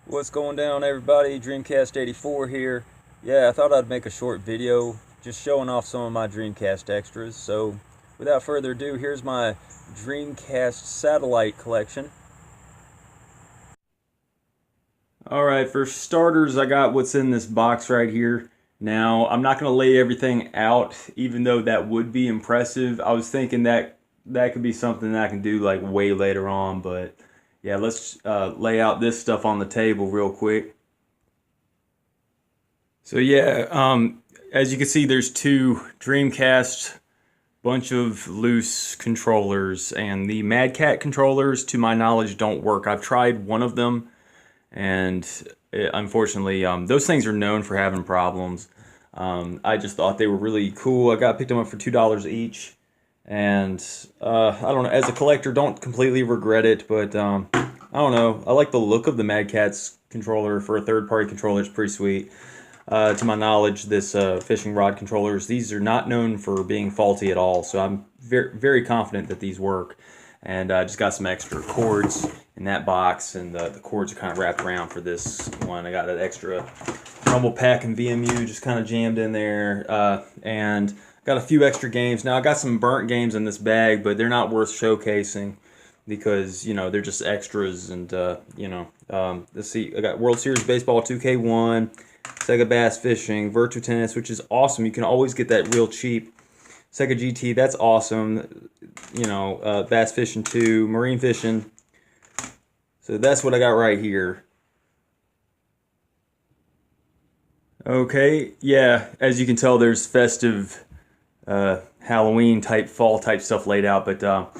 What's going down, everybody? Dreamcast 84 here. Yeah, I thought I'd make a short video just showing off some of my Dreamcast extras. So without further ado, here's my Dreamcast satellite collection. Alright, for starters, I got what's in this box right here. Now, I'm not going to lay everything out, even though that would be impressive. I was thinking that could be something that I can do like way later on, but yeah, let's lay out this stuff on the table real quick. So yeah, as you can see, there's two Dreamcast, bunch of loose controllers, and the Mad Cat controllers, to my knowledge, don't work. I've tried one of them, and unfortunately, those things are known for having problems. I just thought they were really cool. Picked them up for $2 each, and I don't know. As a collector, don't completely regret it, but I don't know. I like the look of the Mad Cat's controller for a third-party controller. It's pretty sweet. To my knowledge, this fishing rod controllers, these are not known for being faulty at all, so I'm very, very confident that these work. And I just got some extra cords in that box, and the cords are kind of wrapped around for this one. I got an extra rumble pack and VMU just kind of jammed in there, and got a few extra games. Now I got some burnt games in this bag, but they're not worth showcasing because, you know, they're just extras. And let's see, I got World Series Baseball 2K1, Sega Bass Fishing, Virtua Tennis, which is awesome. You can always get that real cheap. Sega GT, that's awesome. You know, Bass Fishing 2, Marine Fishing. So that's what I got right here. Okay, yeah, as you can tell, there's festive Halloween type, fall type stuff laid out, but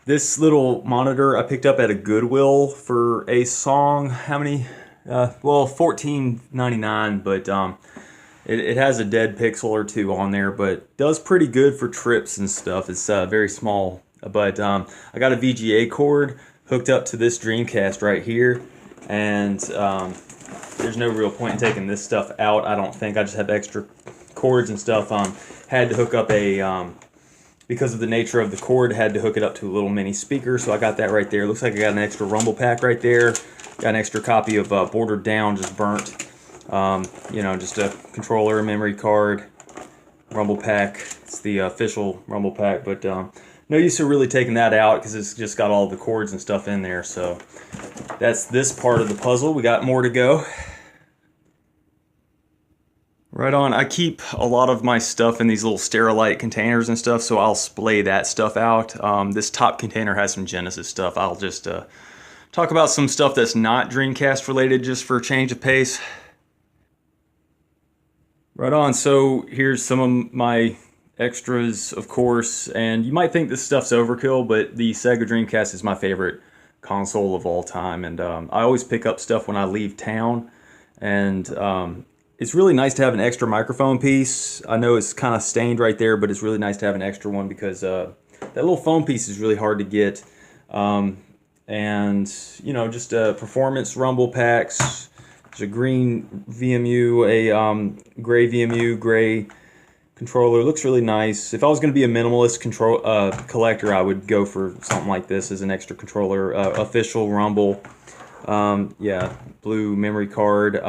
this little monitor I picked up at a Goodwill for a song. How many? Well, $14.99, but it has a dead pixel or two on there, but does pretty good for trips and stuff. It's very small, but I got a VGA cord hooked up to this Dreamcast right here, and there's no real point in taking this stuff out, I don't think. I just have extra cords and stuff. Had to hook up because of the nature of the cord, had to hook it up to a little mini speaker, so I got that right there. Looks like I got an extra rumble pack right there. Got an extra copy of Bordered Down, just burnt. Just a controller, a memory card, rumble pack. It's the official rumble pack, but no use of really taking that out because it's just got all the cords and stuff in there. So that's this part of the puzzle. We got more to go. Right on. I keep a lot of my stuff in these little Sterilite containers and stuff, so I'll splay that stuff out. This top container has some Genesis stuff. I'll just talk about some stuff that's not Dreamcast related just for a change of pace. Right on. So here's some of my extras, of course, and you might think this stuff's overkill, but the Sega Dreamcast is my favorite console of all time, and I always pick up stuff when I leave town, and it's really nice to have an extra microphone piece. I know it's kind of stained right there, but it's really nice to have an extra one because that little phone piece is really hard to get. And, you know, just performance rumble packs. There's a green VMU, a gray VMU, gray controller. It looks really nice. If I was going to be a minimalist collector, I would go for something like this as an extra controller. Official rumble. Yeah, blue memory card.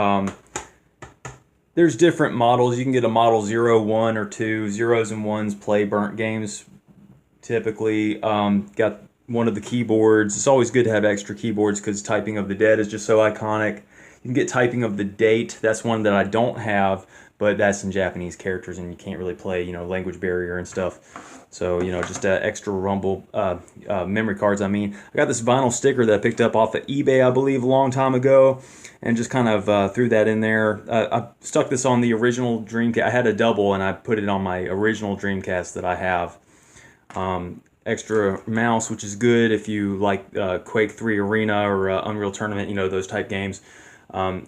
There's different models. You can get a model 0, 1, or 2. Zeros and ones play burnt games typically. Got one of the keyboards. It's always good to have extra keyboards because Typing of the Dead is just so iconic. You can get Typing of the Date. That's one that I don't have, but that's in Japanese characters and you can't really play, you know, language barrier and stuff. So, you know, just extra rumble memory cards. I got this vinyl sticker that I picked up off of eBay, I believe, a long time ago, and just kind of threw that in there. I stuck this on the original Dreamcast. I had a double, and I put it on my original Dreamcast that I have. Extra mouse, which is good if you like Quake 3 Arena or Unreal Tournament, you know, those type games.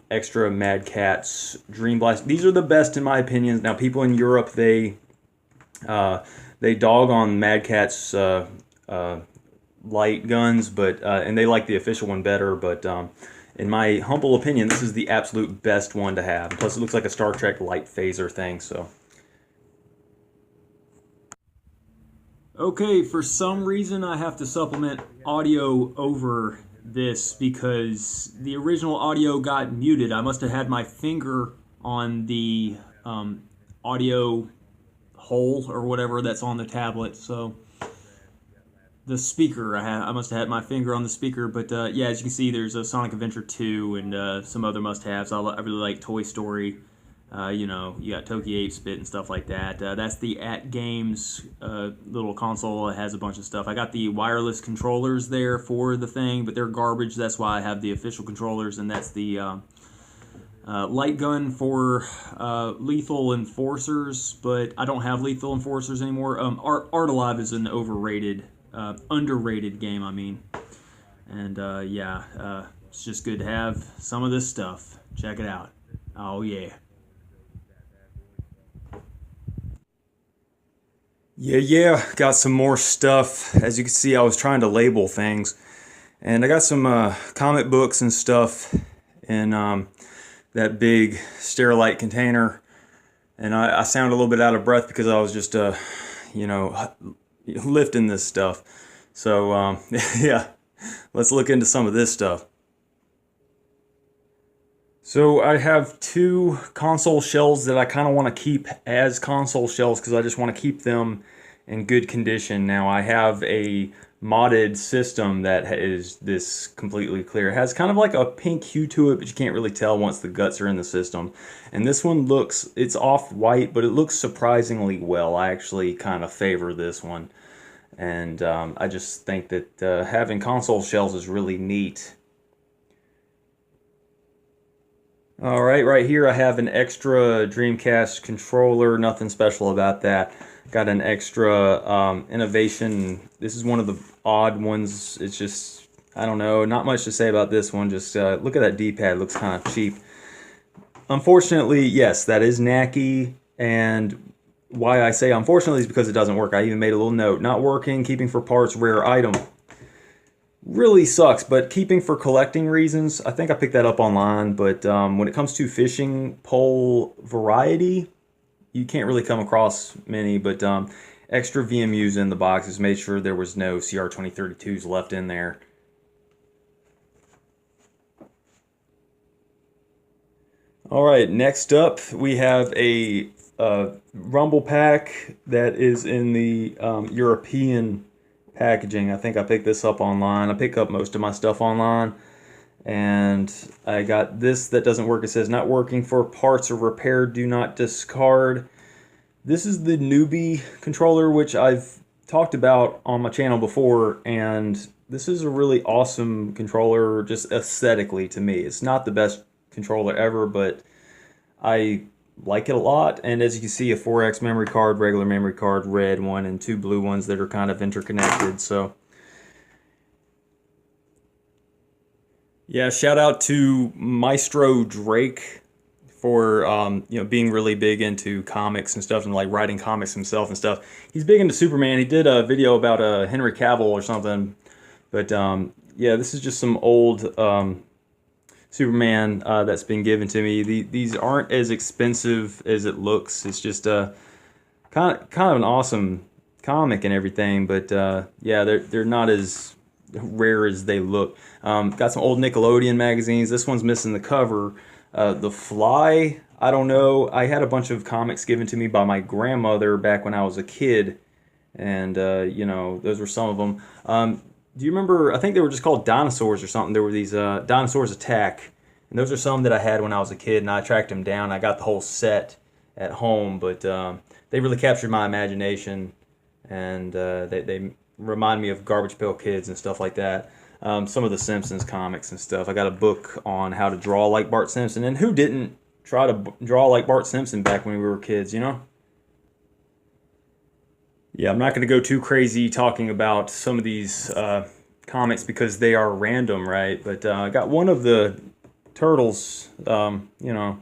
Extra Mad Catz Dream Blast. These are the best in my opinion. Now, people in Europe, they dog on Mad Catz light guns, but and they like the official one better. But in my humble opinion, this is the absolute best one to have. Plus, it looks like a Star Trek light phaser thing. So. Okay, for some reason I have to supplement audio over this because the original audio got muted. I must have had my finger on the audio hole or whatever that's on the tablet. So the speaker, I must have had my finger on the speaker. But yeah, as you can see, there's a Sonic Adventure 2 and some other must-haves. I really like Toy Story. You know, you got Toki 8-Bit and stuff like that. That's the At Games little console. It has a bunch of stuff. I got the wireless controllers there for the thing, but they're garbage. That's why I have the official controllers, and that's the light gun for Lethal Enforcers, but I don't have Lethal Enforcers anymore. Art Alive is an underrated game, I mean. And yeah, it's just good to have some of this stuff. Check it out. Oh, yeah. Yeah, got some more stuff. As you can see, I was trying to label things. And I got some comic books and stuff in that big Sterilite container. And I sound a little bit out of breath because I was just, you know, lifting this stuff. So, yeah, let's look into some of this stuff. So I have two console shells that I kind of want to keep as console shells because I just want to keep them in good condition. Now I have a modded system that is this completely clear. It has kind of like a pink hue to it, but you can't really tell once the guts are in the system. And this one looks, it's off-white, but it looks surprisingly well. I actually kind of favor this one. And I just think that having console shells is really neat. Alright, right here I have an extra Dreamcast controller, nothing special about that. Got an extra Innovation. This is one of the odd ones. It's just, I don't know, not much to say about this one. Just look at that D-pad, it looks kind of cheap. Unfortunately, yes, that is knacky, and why I say unfortunately is because it doesn't work. I even made a little note. Not working, keeping for parts, rare item. Really sucks, but keeping for collecting reasons, I think I picked that up online, but when it comes to fishing pole variety, you can't really come across many, but extra VMUs in the boxes, made sure there was no CR2032s left in there. Alright, next up we have a Rumble pack that is in the European packaging. I think I picked this up online. I pick up most of my stuff online, and I got this that doesn't work. It says not working for parts or repair, do not discard. This is the newbie controller, which I've talked about on my channel before, and this is a really awesome controller just aesthetically to me. It's not the best controller ever, but I like it a lot. And as you can see, a 4X memory card, regular memory card, red one, and two blue ones that are kind of interconnected. So yeah, shout out to Maestro Drake for you know, being really big into comics and stuff, and like writing comics himself and stuff. He's big into Superman. He did a video about Henry Cavill or something. But yeah, this is just some old Superman that's been given to me. These aren't as expensive as it looks. It's just kind of an awesome comic and everything, but yeah, they're not as rare as they look. Got some old Nickelodeon magazines. This one's missing the cover. The Fly, I don't know. I had a bunch of comics given to me by my grandmother back when I was a kid, and you know, those were some of them. Do you remember, I think they were just called Dinosaurs or something. There were these Dinosaurs Attack, and those are some that I had when I was a kid, and I tracked them down. I got the whole set at home, but they really captured my imagination, and they remind me of Garbage Pail Kids and stuff like that. Some of the Simpsons comics and stuff. I got a book on how to draw like Bart Simpson, and who didn't try to draw like Bart Simpson back when we were kids, you know? Yeah, I'm not going to go too crazy talking about some of these comics because they are random, right? But I got one of the Turtles, you know,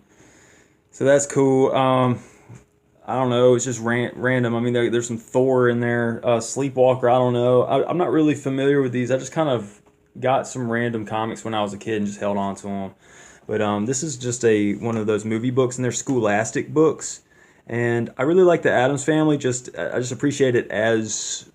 so that's cool. I don't know, it's just random. I mean, there's some Thor in there, Sleepwalker, I don't know. I'm not really familiar with these. I just kind of got some random comics when I was a kid and just held on to them. But this is just one of those movie books, and they're Scholastic books. And I really like the Addams Family. I just appreciate it as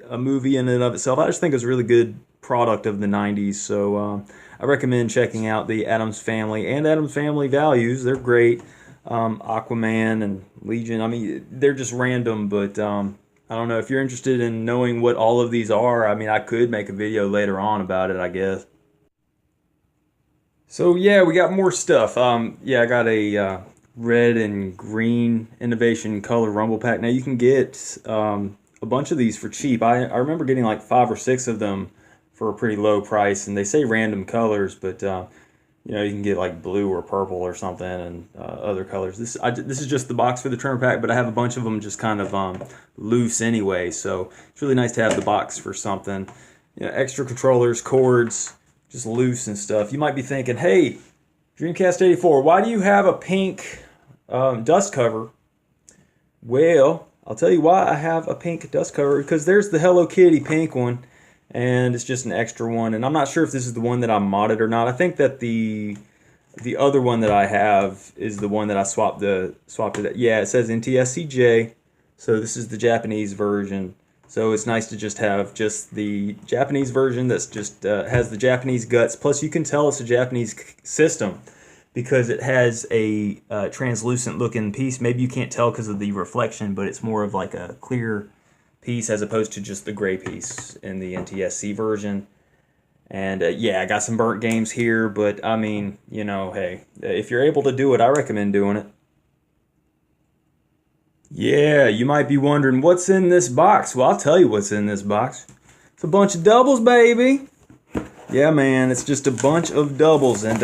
a movie in and of itself. I just think it's a really good product of the 90s. So I recommend checking out the Addams Family and Addams Family Values. They're great. Aquaman and Legion. I mean, they're just random, but I don't know if you're interested in knowing what all of these are. I mean, I could make a video later on about it, I guess. So yeah, we got more stuff. Yeah, I got a red and green Innovation Color Rumble Pack. Now you can get a bunch of these for cheap. I remember getting like 5 or 6 of them for a pretty low price, and they say random colors, but you know, you can get like blue or purple or something, and other colors. This is just the box for the trimmer pack, but I have a bunch of them just kind of loose anyway, so it's really nice to have the box for something. You know, extra controllers, cords, just loose and stuff. You might be thinking, hey, Dreamcast 84, why do you have a pink dust cover? Well, I'll tell you why I have a pink dust cover, because there's the Hello Kitty pink one, and it's just an extra one, and I'm not sure if this is the one that I modded or not. I think that the other one that I have is the one that I swapped it. Yeah, it says NTSCJ, so this is the Japanese version. So it's nice to just have just the Japanese version that's just has the Japanese guts. Plus, you can tell it's a Japanese system because it has a translucent looking piece. Maybe you can't tell because of the reflection, but it's more of like a clear piece as opposed to just the gray piece in the NTSC version. And yeah, I got some burnt games here, but I mean, you know, hey, if you're able to do it, I recommend doing it. Yeah, you might be wondering what's in this box. Well, I'll tell you what's in this box. It's a bunch of doubles, baby. Yeah, man, it's just a bunch of doubles, and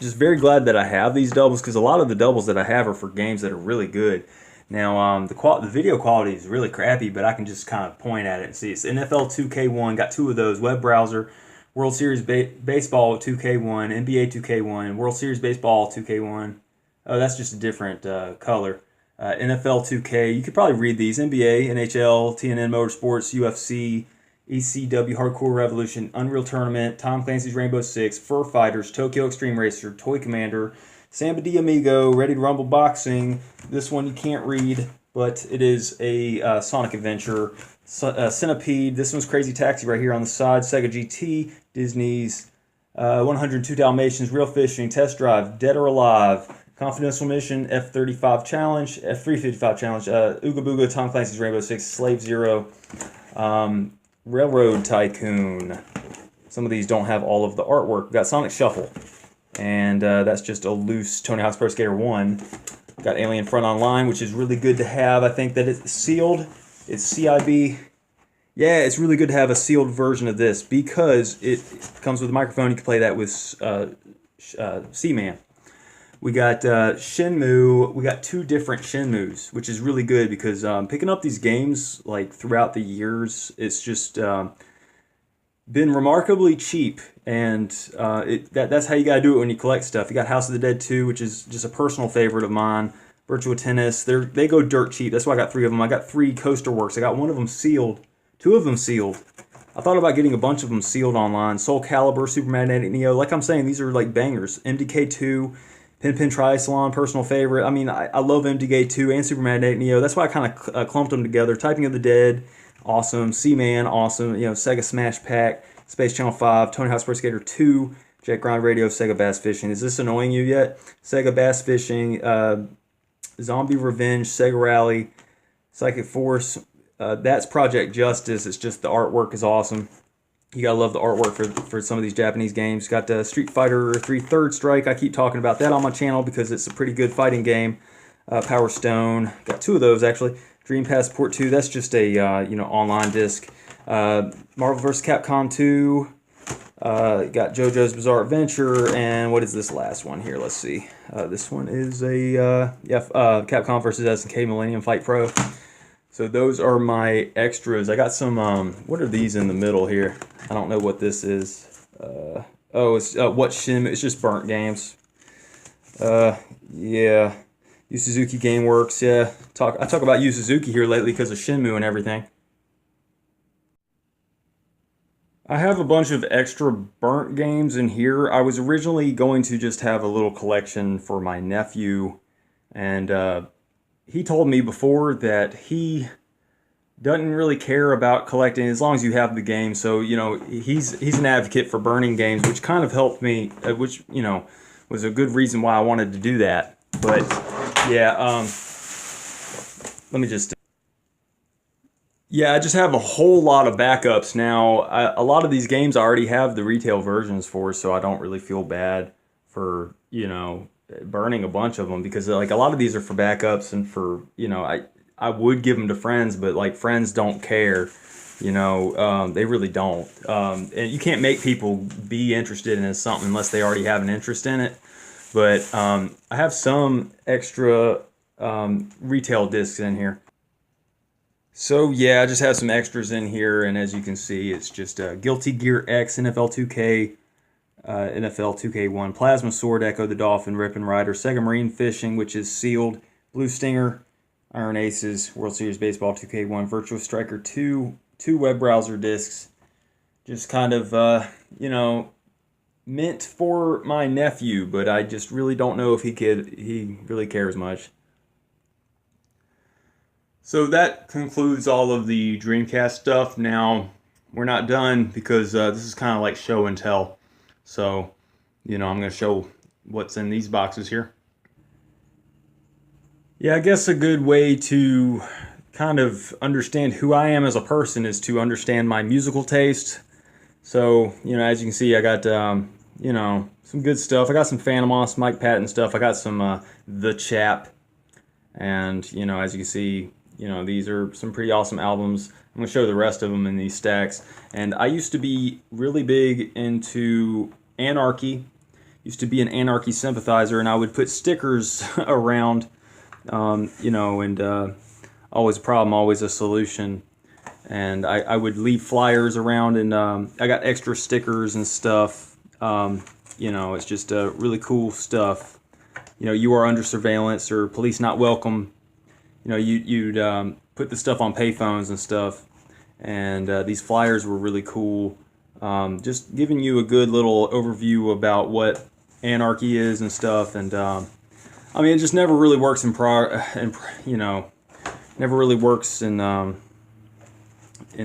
just very glad that I have these doubles, because a lot of the doubles that I have are for games that are really good. Now, the video quality is really crappy, but I can just kind of point at it and see. It's NFL 2K1, got 2 of those, web browser, World Series Baseball 2K1, NBA 2K1, World Series Baseball 2K1. Oh, that's just a different color. NFL 2K, you could probably read these. NBA, NHL, TNN Motorsports, UFC, ECW Hardcore Revolution, Unreal Tournament, Tom Clancy's Rainbow Six, Fur Fighters, Tokyo Extreme Racer, Toy Commander, Samba de Amigo, Ready to Rumble Boxing. This one you can't read, but it is a Sonic Adventure. Centipede, this one's Crazy Taxi right here on the side, Sega GT, Disney's 102 Dalmatians, Real Fishing, Test Drive, Dead or Alive, Confidential Mission, F-35 Challenge, F-355 Challenge, Ooga Booga, Tom Clancy's Rainbow Six, Slave Zero, Railroad Tycoon. Some of these don't have all of the artwork. We've got Sonic Shuffle, and that's just a loose Tony Hawk's Pro Skater 1. Got Alien Front Online, which is really good to have. I think that it's sealed. It's CIB. Yeah, it's really good to have a sealed version of this because it comes with a microphone. You can play that with Seaman. We got Shenmue. We got 2 different Shenmues, which is really good because picking up these games like throughout the years, it's just been remarkably cheap, and that's how you got to do it when you collect stuff. You got House of the Dead 2, which is just a personal favorite of mine. Virtua Tennis, they go dirt cheap. That's why I got 3 of them. I got 3 Coaster Works. I got 1 of them sealed, 2 of them sealed. I thought about getting a bunch of them sealed online. Soul Calibur, Super Magnetic Neo. Like I'm saying, these are like bangers. MDK 2, Pin Pin Triathlon, personal favorite. I mean, I love MDK 2 and Super Magnetic Neo. That's why I kind of clumped them together. Typing of the Dead, awesome. Seaman, awesome. You know, Sega Smash Pack, Space Channel 5, Tony Hawk's Pro Skater 2, Jet Grind Radio, Sega Bass Fishing. Is this annoying you yet? Sega Bass Fishing, Zombie Revenge, Sega Rally, Psychic Force. That's Project Justice. It's just the artwork is awesome. You gotta love the artwork for some of these Japanese games. Got Street Fighter 3 Third Strike. I keep talking about that on my channel because it's a pretty good fighting game. Power Stone. Got 2 of those actually. Dream Passport 2. That's just a online disc. Marvel vs. Capcom 2. Got JoJo's Bizarre Adventure, and what is this last one here? Let's see. This one is a Capcom vs. SNK Millennium Fight Pro. So those are my extras. I got some. What are these in the middle here? I don't know what this is. It's what Shin? It's just burnt games. Yeah. Yu Suzuki Gameworks. Yeah. I talk about Yu Suzuki here lately because of Shenmue and everything. I have a bunch of extra burnt games in here. I was originally going to just have a little collection for my nephew, and he told me before that he doesn't really care about collecting as long as you have the game. So he's an advocate for burning games, which kind of helped me, which was a good reason why I wanted to do that. But yeah, let me just. Yeah, I just have a whole lot of backups now. A lot of these games I already have the retail versions for, so I don't really feel bad for burning a bunch of them, because like a lot of these are for backups and for I would give them to friends, but like friends don't care. They really don't. And you can't make people be interested in something unless they already have an interest in it. But I have some extra retail discs in here. So yeah, I just have some extras in here, and as you can see, it's just Guilty Gear X, NFL 2K, NFL 2K1, Plasma Sword, Echo the Dolphin, Rip and Rider, Sega Marine Fishing, which is sealed, Blue Stinger, Iron Aces, World Series Baseball 2K1, Virtua Striker 2, two web browser discs, just kind of, meant for my nephew, but I just really don't know if he really cares much. So that concludes all of the Dreamcast stuff. Now, we're not done because this is kind of like show and tell. So, I'm going to show what's in these boxes here. Yeah, I guess a good way to kind of understand who I am as a person is to understand my musical taste. So, as you can see, I got, some good stuff. I got some Phantomos, Mike Patton stuff. I got some The Chap. And, as you can see, these are some pretty awesome albums. I'm going to show the rest of them in these stacks. And I used to be really big into Anarchy. Used to be an Anarchy sympathizer, and I would put stickers around, and always a problem, always a solution. And I would leave flyers around, and I got extra stickers and stuff. It's just really cool stuff. You are under surveillance, or police not welcome. You'd put the stuff on payphones and stuff, and these flyers were really cool. Just giving you a good little overview about what Anarchy is and stuff, and it just never really works never really works in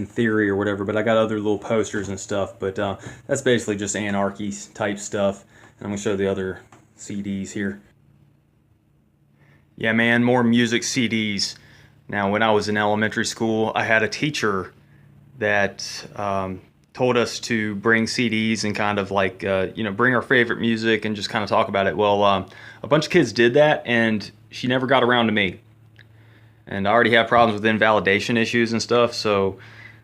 theory or whatever. But I got other little posters and stuff, but that's basically just Anarchy type stuff. And I'm gonna show the other CDs here. Yeah, man, more music CDs. Now, when I was in elementary school, I had a teacher that told us to bring CDs and kind of like, bring our favorite music and just kind of talk about it. Well, a bunch of kids did that, and she never got around to me. And I already have problems with invalidation issues and stuff, so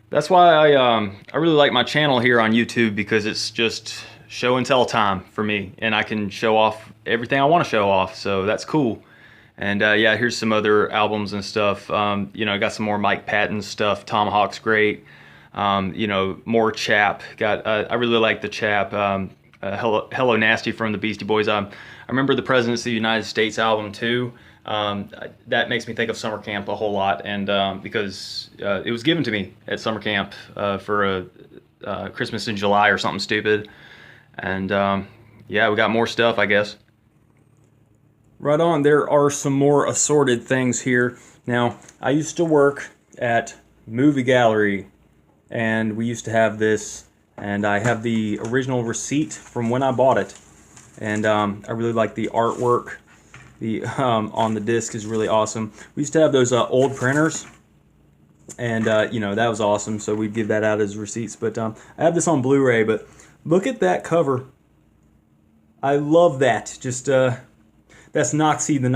that's why I really like my channel here on YouTube, because it's just show and tell time for me, and I can show off everything I want to show off, so that's cool. And yeah, here's some other albums and stuff. I got some more Mike Patton stuff. Tomahawk's great. More Chap. I really like the Chap. Hello Nasty from the Beastie Boys. I remember the Presidents of the United States album too. That makes me think of summer camp a whole lot, and because it was given to me at summer camp for a Christmas in July or something stupid. And yeah, we got more stuff, I guess. Right on, there are some more assorted things here. Now, I used to work at Movie Gallery, and we used to have this, and I have the original receipt from when I bought it. And I really like the artwork. The on the disc is really awesome. We used to have those old printers, and that was awesome, so we'd give that out as receipts. But I have this on Blu-ray, but look at that cover. I love that. Just that's Noxie, the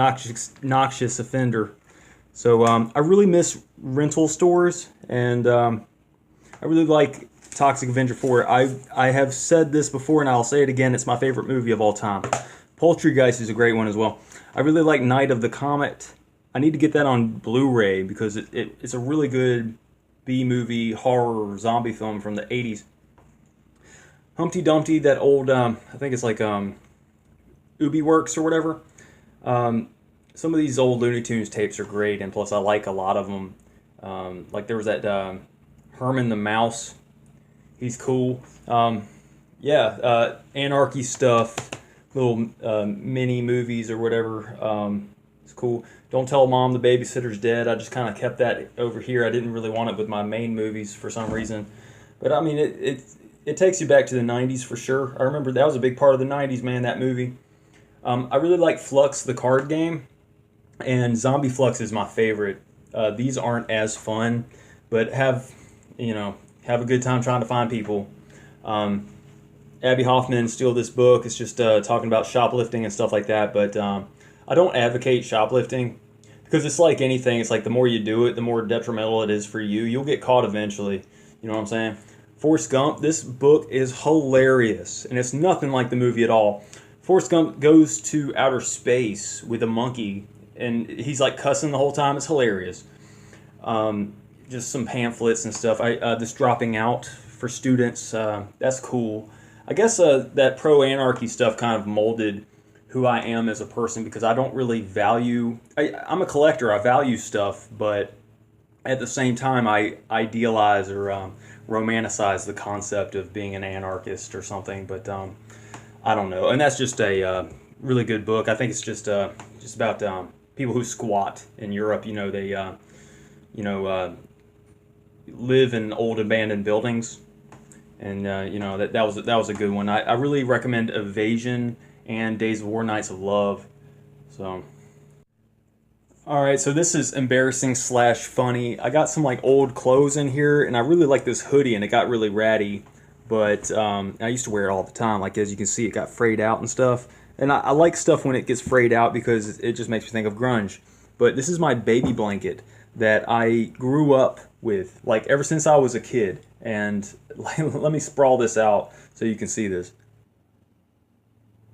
noxious offender. So I really miss rental stores, and I really like Toxic Avenger 4. I have said this before, and I'll say it again. It's my favorite movie of all time. Poultrygeist is a great one as well. I really like Night of the Comet. I need to get that on Blu-ray because it's a really good B-movie horror zombie film from the 80s. Humpty Dumpty, that old, I think it's like Ubi Works or whatever. Some of these old Looney Tunes tapes are great, and plus I like a lot of them. Like there was that Herman the Mouse. He's cool. Anarchy stuff, little mini movies or whatever. It's cool. Don't Tell Mom the Babysitter's Dead. I just kind of kept that over here. I didn't really want it with my main movies for some reason. But I mean, it takes you back to the 90s for sure. I remember that was a big part of the 90s, man, that movie. I really like Flux, the card game, and Zombie Flux is my favorite. These aren't as fun, but have a good time trying to find people. Abby Hoffman Steal This Book. It's just talking about shoplifting and stuff like that, but I don't advocate shoplifting because it's like anything. It's like the more you do it, the more detrimental it is for you. You'll get caught eventually. You know what I'm saying? Forrest Gump, this book is hilarious, and it's nothing like the movie at all. Forrest Gump goes to outer space with a monkey, and he's like cussing the whole time. It's hilarious. Just some pamphlets and stuff. This dropping out for students, that's cool. I guess that pro-anarchy stuff kind of molded who I am as a person because I don't really value... I'm a collector. I value stuff, but at the same time, I idealize or romanticize the concept of being an anarchist or something, but I don't know. And that's just a really good book. I think it's just about people who squat in Europe. You know, they live in old abandoned buildings, and that was a good one. I really recommend Evasion and Days of War, Nights of Love. So, all right, so this is embarrassing / funny. I got some like old clothes in here, and I really like this hoodie, and it got really ratty. But I used to wear it all the time. Like, as you can see, it got frayed out and stuff. And I like stuff when it gets frayed out because it just makes me think of grunge. But this is my baby blanket that I grew up with, like, ever since I was a kid. And let me sprawl this out so you can see this.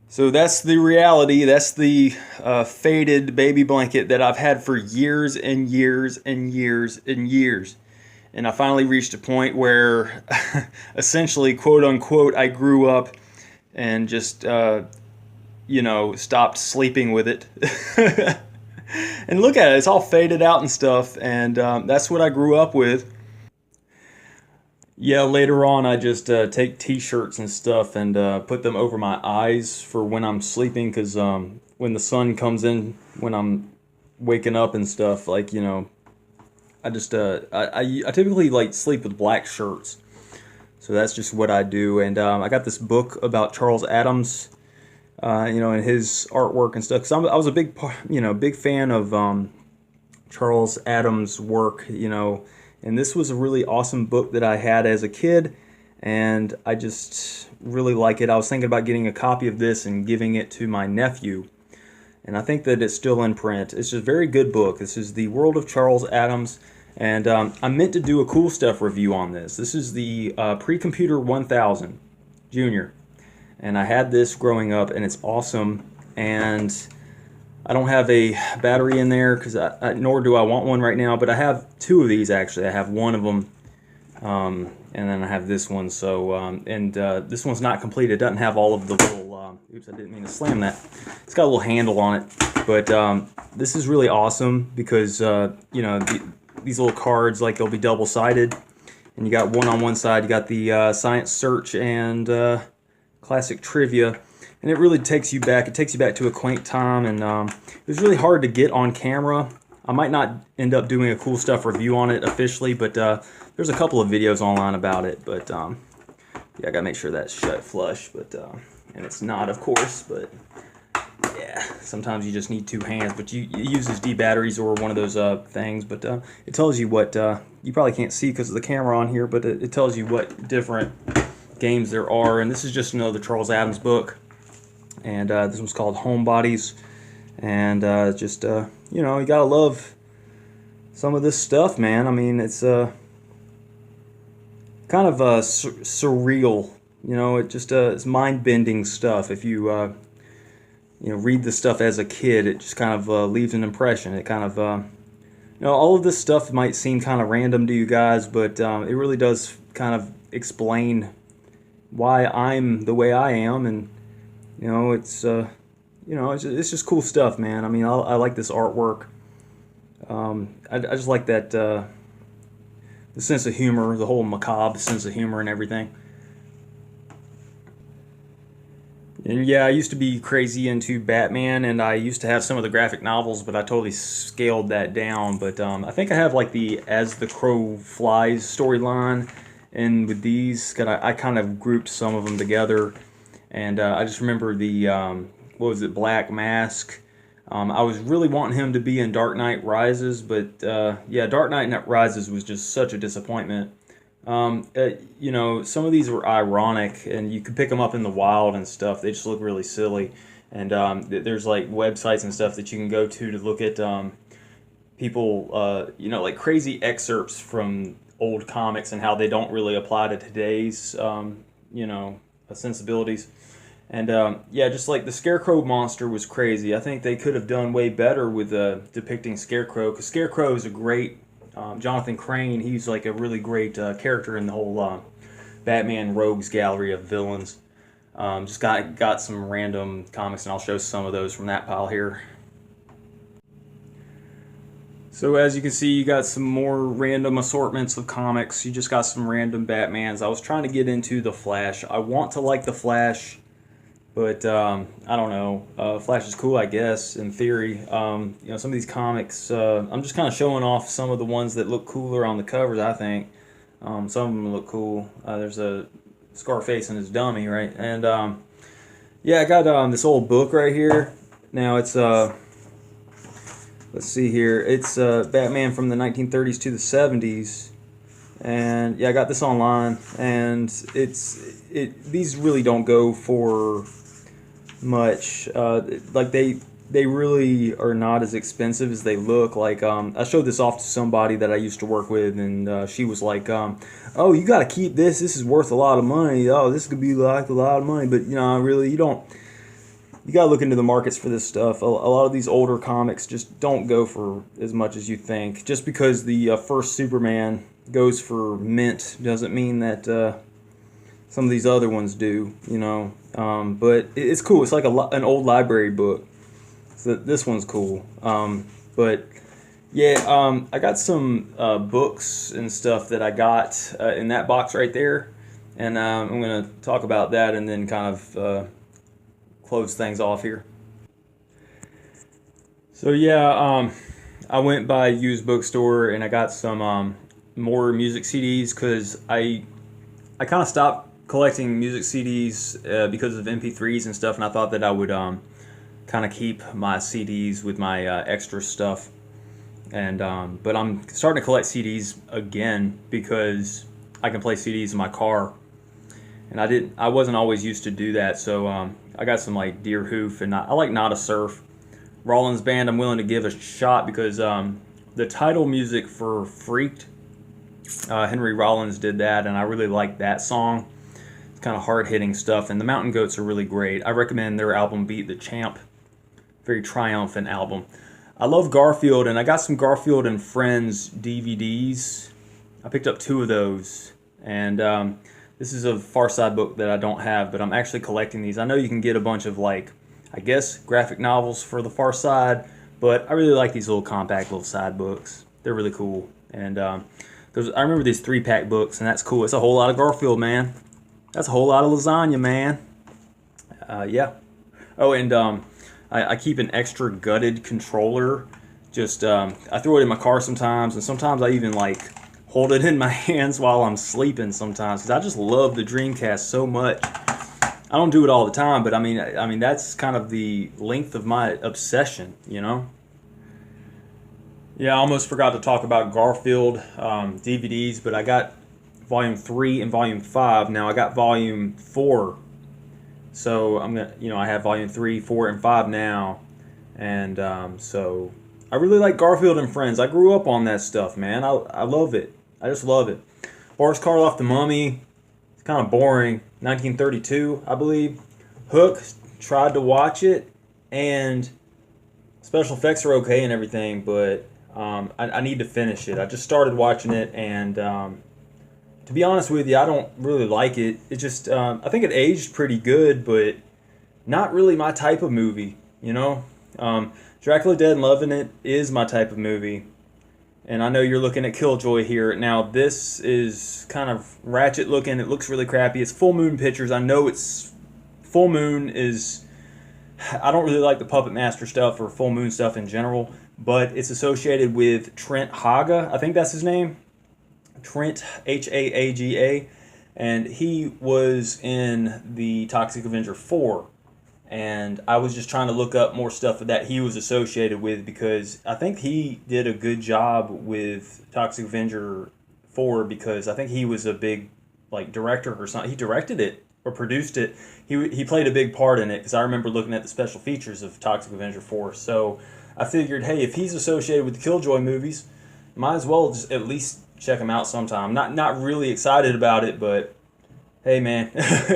So that's the reality. That's the faded baby blanket that I've had for years and years and years and years. And I finally reached a point where, essentially, quote unquote, I grew up and just, stopped sleeping with it. And look at it, it's all faded out and stuff, and that's what I grew up with. Yeah, later on I just take t-shirts and stuff and put them over my eyes for when I'm sleeping, because when the sun comes in, when I'm waking up and stuff, like, I just I typically like sleep with black shirts, so that's just what I do. And I got this book about Charles Addams, and his artwork and stuff. Cause I was a big fan of Charles Addams' work, and this was a really awesome book that I had as a kid, and I just really like it. I was thinking about getting a copy of this and giving it to my nephew, and I think that it's still in print. It's a very good book. This is The World of Charles Addams. And I meant to do a cool stuff review on this. This is the Pre-Computer 1000 Junior. And I had this growing up, and it's awesome. And I don't have a battery in there, nor do I want one right now. But I have two of these, actually. I have one of them, and then I have this one. So, this one's not complete. It doesn't have all of the little... oops, I didn't mean to slam that. It's got a little handle on it. But this is really awesome because, these little cards, like, they'll be double-sided, and you got one on one side. You got the science search and classic trivia, and it really takes you back. It takes you back to a quaint time, and it was really hard to get on camera. I might not end up doing a cool stuff review on it officially, but there's a couple of videos online about it. But yeah, I gotta make sure that's shut flush, but and it's not, of course, but. Yeah, sometimes you just need two hands, but it uses D batteries or one of those things. But it tells you what you probably can't see because of the camera on here, but it tells you what different games there are. And this is just another Charles Addams book, and this one's called Homebodies. And you gotta love some of this stuff, man. I mean, it's kind of surreal. It's mind-bending stuff. If you read the stuff as a kid, it just kind of leaves an impression. It kind of, all of this stuff might seem kind of random to you guys, but it really does kind of explain why I'm the way I am, and it's just cool stuff, man. I mean, I like this artwork. I just like that the sense of humor, the whole macabre sense of humor and everything. And yeah, I used to be crazy into Batman, and I used to have some of the graphic novels, but I totally scaled that down. But I think I have like the As the Crow Flies storyline, and with these, 'cause I kind of grouped some of them together, and I just remember the what was it, Black Mask. I was really wanting him to be in Dark Knight Rises, but yeah, Dark Knight Rises was just such a disappointment. You know, some of these were ironic, and you could pick them up in the wild and stuff. They just look really silly. And there's like websites and stuff that you can go to look at people, you know, like crazy excerpts from old comics and how they don't really apply to today's, you know, sensibilities. And yeah, just like the Scarecrow monster was crazy. I think they could have done way better with depicting Scarecrow, because Scarecrow is a great Jonathan Crane. He's like a really great character in the whole Batman Rogues gallery of villains. Just got some random comics, and I'll show some of those from that pile here. So as you can see, you got some more random assortments of comics. You just got some random Batmans. I was trying to get into the Flash. I want to like the Flash, but I don't know. Flash is cool, I guess, in theory. You know, some of these comics, I'm just kind of showing off some of the ones that look cooler on the covers, I think. Some of them look cool. There's a Scarface and his dummy, right? And yeah, I got this old book right here. Now it's let's see here. It's Batman from the 1930s to the 70s. And yeah, I got this online, and these really don't go for much. Like they really are not as expensive as they look. Like I showed this off to somebody that I used to work with, and she was like, "Oh, you got to keep this. This is worth a lot of money. Oh, this could be like a lot of money." But you know, really, you don't. You gotta look into the markets for this stuff. A lot of these older comics just don't go for as much as you think. Just because the first Superman goes for mint doesn't mean that some of these other ones do, you know. But it's cool. It's like an old library book. So this one's cool. But yeah, I got some books and stuff that I got in that box right there, and I'm gonna talk about that and then kind of close things off here. So yeah, I went by a used bookstore and I got some more music CDs, because I kind of stopped collecting music CDs because of MP3s and stuff, and I thought that I would kind of keep my CDs with my extra stuff. And but I'm starting to collect CDs again because I can play CDs in my car, and I wasn't always used to do that. So I got some like Deer Hoof, and I like Not a Surf. Rollins Band I'm willing to give a shot, because the title music for Freaked, Henry Rollins did that, and I really like that song. It's kind of hard-hitting stuff, and the Mountain Goats are really great. I recommend their album Beat the Champ. Very triumphant album. I love Garfield, and I got some Garfield and Friends DVDs. I picked up 2 of those, and this is a Far Side book that I don't have, but I'm actually collecting these. I know you can get a bunch of, like, I guess, graphic novels for the Far Side, but I really like these little compact little side books. They're really cool. And I remember these 3-pack books, and that's cool. It's a whole lot of Garfield, man. That's a whole lot of lasagna, man. Yeah. Oh, and I keep an extra gutted controller. Just I throw it in my car sometimes, and sometimes I even like hold it in my hands while I'm sleeping sometimes, because I just love the Dreamcast so much. I don't do it all the time, but I mean that's kind of the length of my obsession, you know. Yeah, I almost forgot to talk about Garfield DVDs, but I got Volume 3 and Volume 5. Now I got Volume 4, so I'm gonna, you know, I have Volume 3, 4, and 5 now, and so I really like Garfield and Friends. I grew up on that stuff, man. I love it. I just love it. Boris Karloff, The Mummy. It's kind of boring. 1932, I believe. Hook. Tried to watch it, and special effects are okay and everything, but I need to finish it. I just started watching it, and to be honest with you, I don't really like it. It just, I think it aged pretty good, but not really my type of movie, you know? Dracula Dead and Loving It is my type of movie. And I know you're looking at Killjoy here. Now, this is kind of ratchet looking. It looks really crappy. It's Full Moon Pictures. I know it's Full Moon is, I don't really like the Puppet Master stuff or Full Moon stuff in general, but it's associated with Trent Haga. I think that's his name. Trent, Haaga. And he was in the Toxic Avenger 4. And I was just trying to look up more stuff that he was associated with, because I think he did a good job with Toxic Avenger 4, because I think he was a big like director or something. He directed it or produced it. He played a big part in it, because I remember looking at the special features of Toxic Avenger 4. So I figured, hey, if he's associated with the Killjoy movies, might as well just at least check him out sometime. Not really excited about it, but hey, man,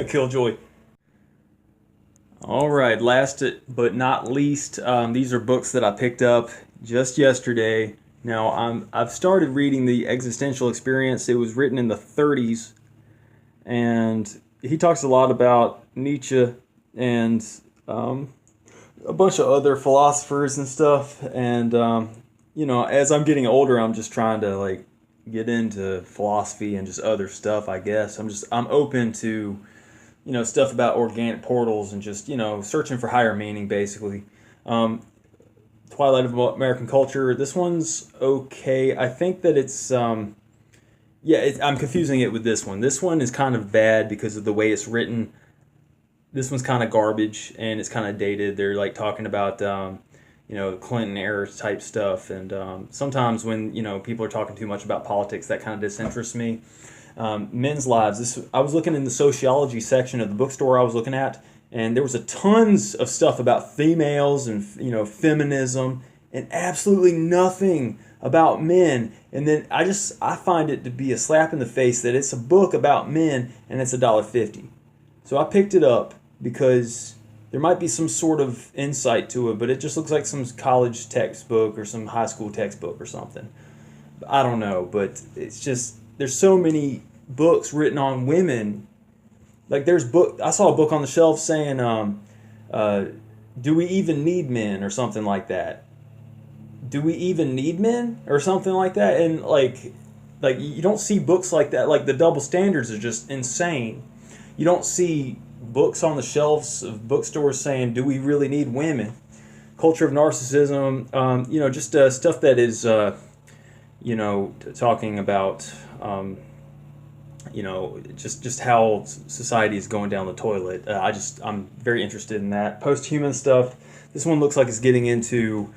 Killjoy. All right, last but not least, these are books that I picked up just yesterday. Now, I've started reading The Existential Experience. It was written in the 30s, and he talks a lot about Nietzsche and a bunch of other philosophers and stuff. And as I'm getting older, I'm just trying to like get into philosophy and just other stuff. I guess I'm open to stuff about organic portals and just searching for higher meaning, basically. Twilight of American Culture. This one's okay. I think that it's I'm confusing it with this one. This one is kind of bad because of the way it's written. This one's kind of garbage and it's kind of dated. They're like talking about Clinton era type stuff, and sometimes when people are talking too much about politics, that kind of disinterests me. Men's lives. I was looking in the sociology section of the bookstore I was looking at, and there was a tons of stuff about females and feminism, and absolutely nothing about men. And then I find it to be a slap in the face that it's a book about men and it's $1.50. So I picked it up because there might be some sort of insight to it, but it just looks like some college textbook or some high school textbook or something. I don't know, but it's just there's so many books written on women. Like I saw a book on the shelf saying, "Do we even need men?" or something like that. Do we even need men or something like that? And like you don't see books like that. Like the double standards are just insane. You don't see books on the shelves of bookstores saying, "Do we really need women?" Culture of narcissism. Just stuff that is talking about. Just how society is going down the toilet. I'm very interested in that. Post-human stuff. This one looks like it's getting into,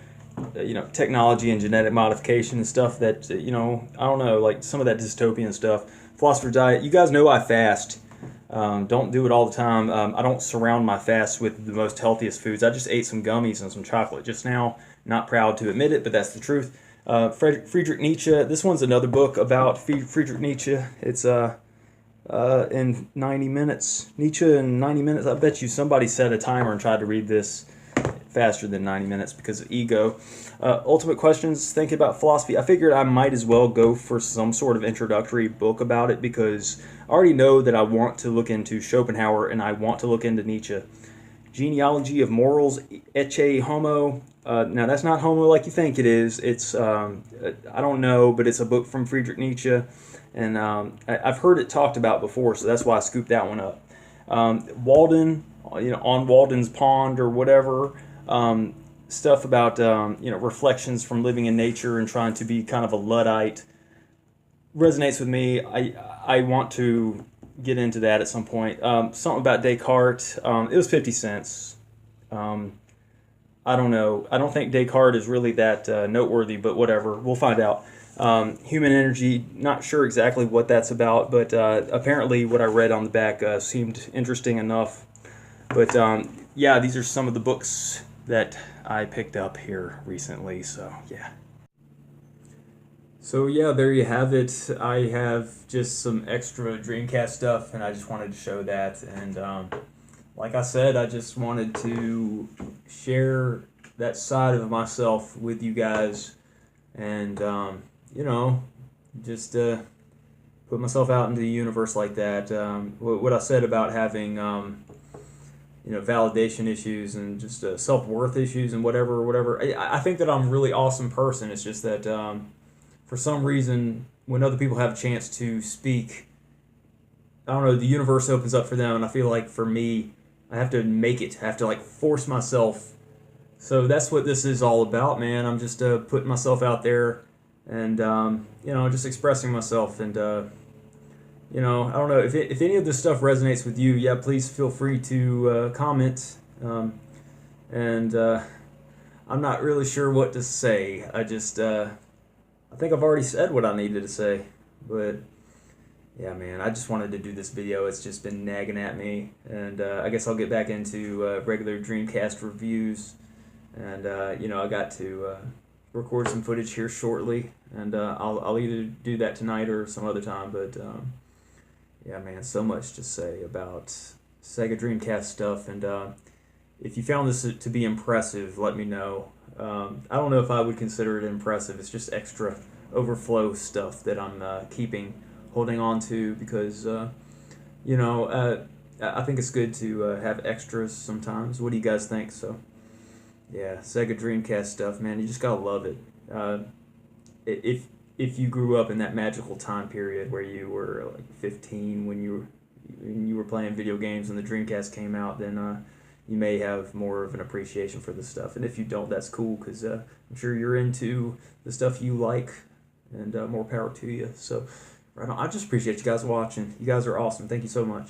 technology and genetic modification and stuff that, I don't know, like some of that dystopian stuff. Philosopher's Diet. You guys know I fast. Don't do it all the time. I don't surround my fast with the most healthiest foods. I just ate some gummies and some chocolate just now. Not proud to admit it, but that's the truth. Friedrich Nietzsche. This one's another book about Friedrich Nietzsche. It's in 90 minutes. Nietzsche in 90 minutes. I bet you somebody set a timer and tried to read this faster than 90 minutes because of ego. Ultimate Questions, thinking about philosophy. I figured I might as well go for some sort of introductory book about it, because I already know that I want to look into Schopenhauer and I want to look into Nietzsche. Genealogy of Morals, Ecce Homo. Now, that's not homo like you think it is. It's, I don't know, but it's a book from Friedrich Nietzsche. And I've heard it talked about before, so that's why I scooped that one up. Walden, on Walden's Pond or whatever. Stuff about, reflections from living in nature and trying to be kind of a Luddite. Resonates with me. I want to get into that at some point. Something about Descartes. It was 50 cents. I don't know. I don't think Descartes is really that noteworthy, but whatever. We'll find out. Human Energy, not sure exactly what that's about, but apparently what I read on the back seemed interesting enough. But these are some of the books that I picked up here recently, so yeah. So yeah, there you have it. I have just some extra Dreamcast stuff, and I just wanted to show that. And like I said, I just wanted to share that side of myself with you guys, and just put myself out into the universe like that. What I said about having validation issues and just self-worth issues and whatever. I think that I'm a really awesome person. It's just that for some reason, when other people have a chance to speak, I don't know, the universe opens up for them, and I feel like for me, I have to make it. I have to like force myself. So that's what this is all about, man. I'm just putting myself out there, and just expressing myself. And I don't know if any of this stuff resonates with you. Yeah, please feel free to comment. And I'm not really sure what to say. I think I've already said what I needed to say, but yeah, man, I just wanted to do this video. It's just been nagging at me, and I guess I'll get back into regular Dreamcast reviews, and I got to record some footage here shortly, and I'll either do that tonight or some other time. But yeah, man, so much to say about Sega Dreamcast stuff, and if you found this to be impressive, let me know. I don't know if I would consider it impressive. It's just extra overflow stuff that I'm holding on to because, I think it's good to have extras sometimes. What do you guys think? So, yeah, Sega Dreamcast stuff, man, you just gotta love it. If you grew up in that magical time period where you were like 15 when you were playing video games and the Dreamcast came out, then you may have more of an appreciation for this stuff. And if you don't, that's cool, because I'm sure you're into the stuff you like, and more power to you. So, right on. I just appreciate you guys watching. You guys are awesome. Thank you so much.